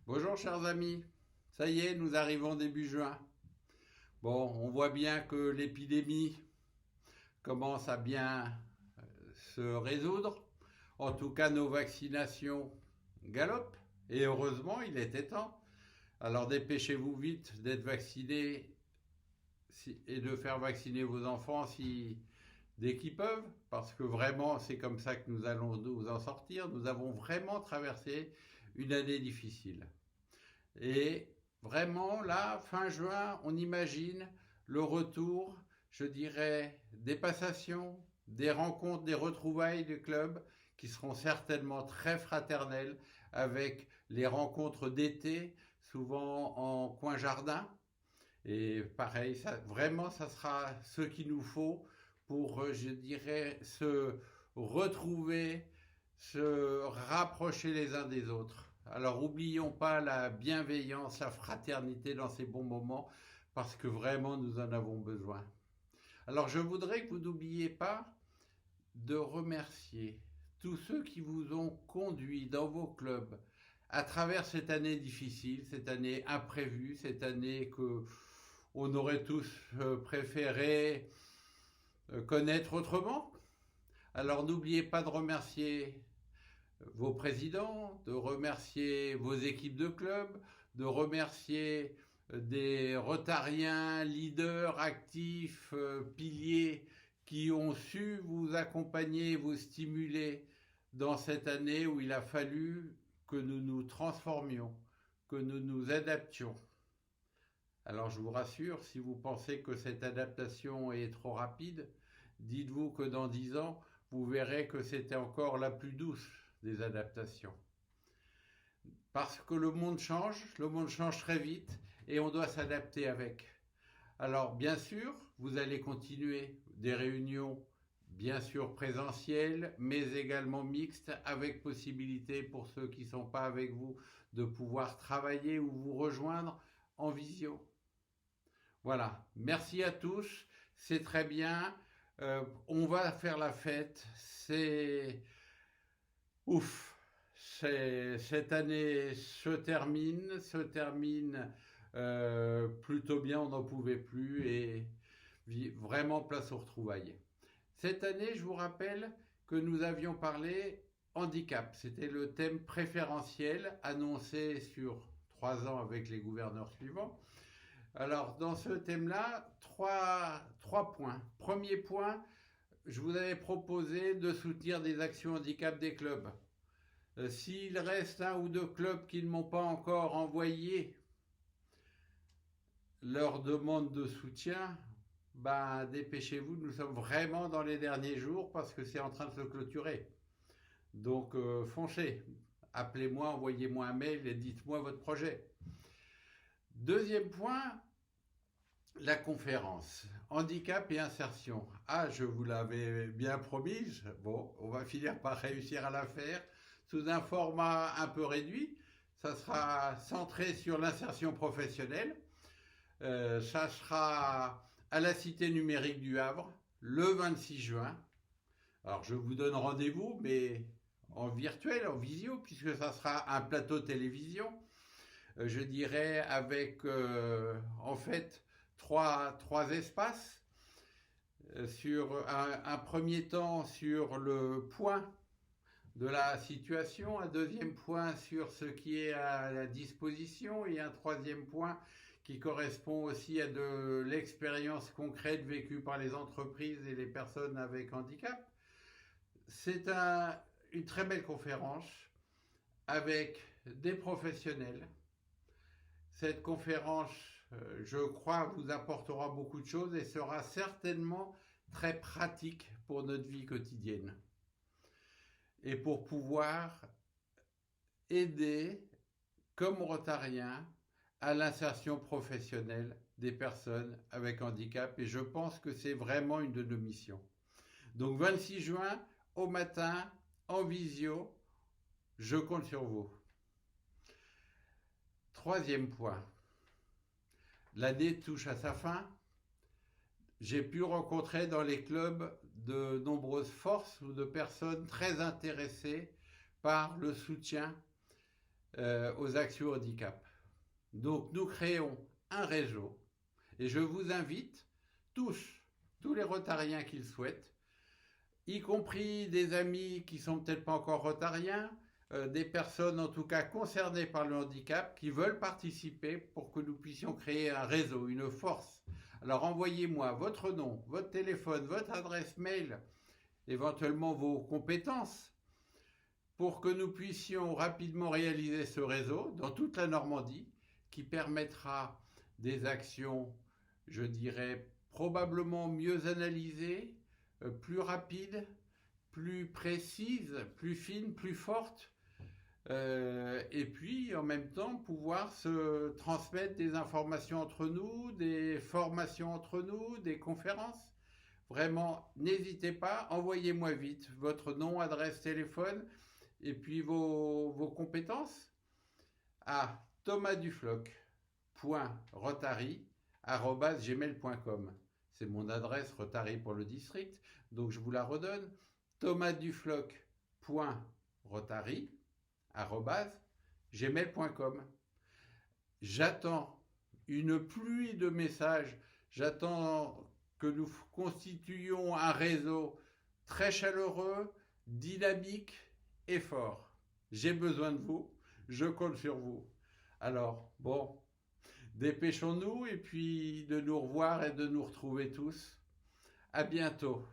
Bonjour chers amis, ça y est, nous arrivons début juin. Bon, on voit bien que l'épidémie commence à bien se résoudre. En tout cas, nos vaccinations galopent. Et heureusement, il était temps. Alors dépêchez-vous vite d'être vaccinés et de faire vacciner vos enfants dès qu'ils peuvent, parce que vraiment, c'est comme ça que nous allons nous en sortir. Nous avons vraiment traversé une année difficile. Et vraiment, là, fin juin, on imagine le retour, je dirais, des passations, des rencontres, des retrouvailles du club qui seront certainement très fraternelles avec les rencontres d'été, souvent en coin jardin. Et pareil, ça, vraiment, ça sera ce qu'il nous faut pour, je dirais, se retrouver, se rapprocher les uns des autres. Alors, oublions pas la bienveillance, la fraternité dans ces bons moments, parce que vraiment, nous en avons besoin. Alors, je voudrais que vous n'oubliez pas de remercier tous ceux qui vous ont conduit dans vos clubs à travers cette année difficile, cette année imprévue, cette année que on aurait tous préféré connaître autrement. Alors n'oubliez pas de remercier vos présidents, de remercier vos équipes de club, de remercier des Rotariens, leaders, actifs, piliers qui ont su vous accompagner, vous stimuler dans cette année où il a fallu que nous nous transformions, que nous nous adaptions. Alors je vous rassure, si vous pensez que cette adaptation est trop rapide, dites-vous que dans 10 ans, vous verrez que c'était encore la plus douce des adaptations. Parce que le monde change très vite et on doit s'adapter avec. Alors bien sûr, vous allez continuer des réunions, bien sûr présentielles, mais également mixtes, avec possibilité pour ceux qui ne sont pas avec vous de pouvoir travailler ou vous rejoindre en visio. Voilà, merci à tous, c'est très bien. On va faire la fête, c'est ouf. Cette année se termine plutôt bien, on n'en pouvait plus et vraiment place aux retrouvailles. Cette année, je vous rappelle que nous avions parlé handicap. C'était le thème préférentiel annoncé sur 3 ans avec les gouverneurs suivants. Alors, dans ce thème-là, trois points. Premier point, je vous avais proposé de soutenir des actions handicap des clubs. S'il reste un ou deux clubs qui ne m'ont pas encore envoyé leur demande de soutien, ben, dépêchez-vous, nous sommes vraiment dans les derniers jours parce que c'est en train de se clôturer. Donc, foncez. Appelez-moi, envoyez-moi un mail et dites-moi votre projet. Deuxième point, la conférence handicap et insertion. Ah, je vous l'avais bien promise. Bon, on va finir par réussir à la faire sous un format un peu réduit. Ça sera centré sur l'insertion professionnelle. Ça sera à la Cité numérique du Havre le 26 juin. Alors, je vous donne rendez-vous, mais en virtuel, en visio, puisque ça sera un plateau télévision. Je dirais avec, en fait, trois espaces. Sur un premier temps sur le point de la situation, un deuxième point sur ce qui est à la disposition et un troisième point qui correspond aussi à de l'expérience concrète vécue par les entreprises et les personnes avec handicap. C'est une très belle conférence avec des professionnels. Cette conférence, je crois, vous apportera beaucoup de choses et sera certainement très pratique pour notre vie quotidienne. Et pour pouvoir aider, comme Rotarien, à l'insertion professionnelle des personnes avec handicap. Et je pense que c'est vraiment une de nos missions. Donc 26 juin, au matin, en visio, je compte sur vous. Troisième point, l'année touche à sa fin. J'ai pu rencontrer dans les clubs de nombreuses forces ou de personnes très intéressées par le soutien aux actions handicap. Donc nous créons un réseau et je vous invite tous les rotariens qui le souhaitent, y compris des amis qui sont peut-être pas encore rotariens, des personnes en tout cas concernées par le handicap qui veulent participer pour que nous puissions créer un réseau, une force. Alors envoyez-moi votre nom, votre téléphone, votre adresse mail, éventuellement vos compétences, pour que nous puissions rapidement réaliser ce réseau dans toute la Normandie qui permettra des actions, je dirais, probablement mieux analysées, plus rapides, plus précises, plus fines, plus fortes, et puis en même temps pouvoir se transmettre des informations entre nous, des formations entre nous, des conférences. Vraiment, n'hésitez pas, envoyez-moi vite votre nom, adresse, téléphone et puis vos compétences à thomasdufloc.rotary@gmail.com. C'est mon adresse Rotary pour le district, donc je vous la redonne, thomasdufloc.rotary@gmail.com. J'attends une pluie de messages, j'attends que nous constituions un réseau très chaleureux, dynamique et fort. J'ai besoin de vous, je compte sur vous. Alors, bon, dépêchons-nous et puis de nous revoir et de nous retrouver tous. À bientôt.